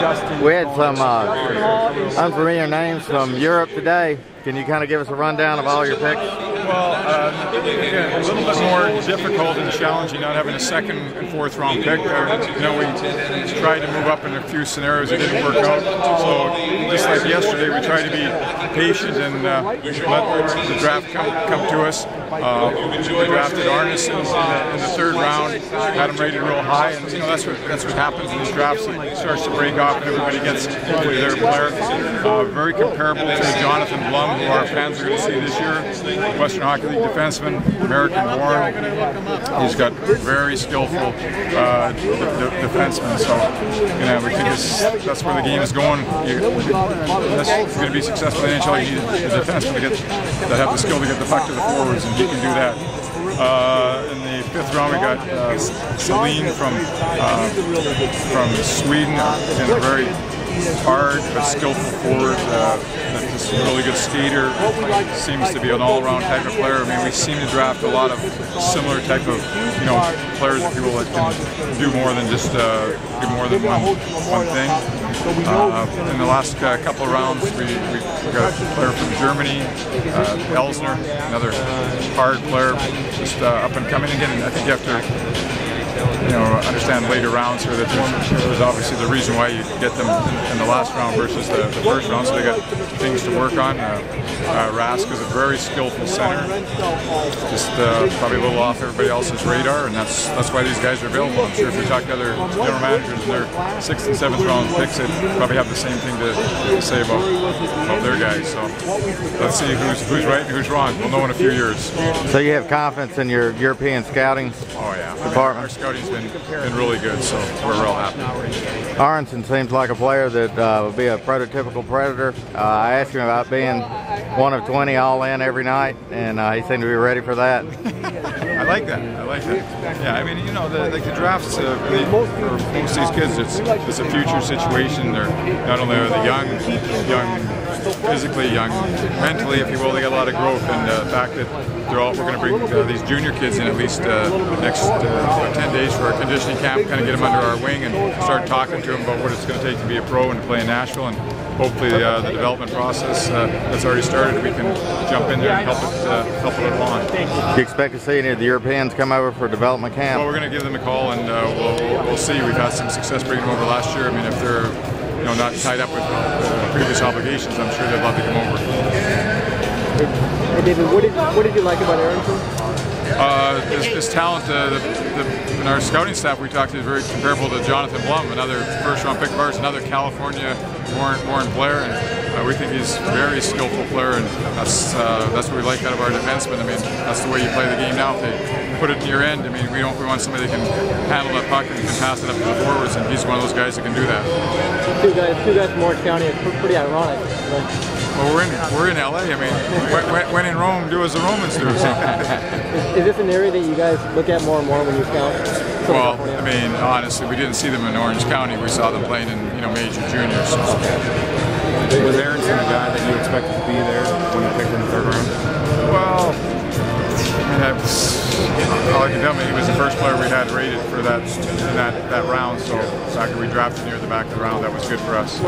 We had some unfamiliar names from Europe today. Can you kind of give us a rundown of all your picks? Well, again, a little bit more difficult and challenging not having a second and fourth round pick. We tried to move up in a few scenarios that didn't work out. So just like yesterday, we tried to be patient and let the draft come to us. We drafted Arneson in the third round, had him rated real high, and that's what happens in these drafts. It starts to break off, and everybody gets hopefully their player. Very comparable to Jonathan Blum, who our fans are going to see this year. Western Hockey League defenseman, American-born. He's got very skillful defensemen. So we think that's where the game is going. Unless you're going to be successful in the NHL, you need a defenseman that have the skill to get the puck to the forwards, and he can do that. In the fifth round, we got Celine from Sweden, and a very hard but skillful forward. Just a really good skater. Seems to be an all-around type of player. I mean, we seem to draft a lot of similar type of players, if you will, that can do more than just do more than one thing. In the last couple of rounds, we got a player from Germany, Elsner, another hard player, just up and coming. Again, I think you have to understand later rounds here that there's obviously the reason why you get them in the last round versus the first round, so they got things to work on. Rask is a very skillful center, just probably a little off everybody else's radar, and that's why these guys are available. I'm sure if you talk to other general managers in their 6th and 7th round picks, they probably have the same thing to say about their guys. So let's see who's right and who's wrong. We'll know in a few years. So you have confidence in your European scouting department? Our scouting's been really good, so we're real happy. Arneson seems like a player that would be a prototypical Predator. I asked him about being 1 of 20 all in every night, and he seemed to be ready for that. I like that. Yeah, I mean, the drafts for most of these kids, it's a future situation. They're not only are they young, physically young, mentally, if you will, they got a lot of growth, and the fact that we're going to bring these junior kids in at least next 10 days for our conditioning camp, kind of get them under our wing and start talking to them about what it's going to take to be a pro and to play in Nashville, and hopefully the development process that's already started, we can jump in there and help it along. Do you expect to see any of the Europeans come over for development camp? Well, we're going to give them a call, and we'll see. We've had some success bringing them over last year. I mean, if they're not tied up with previous obligations, I'm sure they'd love to come over. Hey David, what did you like about Arneson? His talent, in our scouting staff, we talked to is very comparable to Jonathan Blum, another first-round pick of ours, another California-born player, and we think he's a very skillful player, and that's what we like out of our defensemen. I mean, that's the way you play the game now. If they put it in your end, I mean, we want somebody that can handle that puck and can pass it up to the forwards, and he's one of those guys that can do that. Two guys from Orange County. It's pretty ironic. Well, we're in LA. I mean, when in Rome, do as the Romans do. So. Is this an area that you guys look at more and more when you scout? Well, I mean, honestly, we didn't see them in Orange County. We saw them playing in major juniors. So. Was Arneson a guy that you expected to be there when you picked him in the third round? Well, I can tell me he was the first player we had rated for that round. So the fact that we drafted near the back of the round, that was good for us.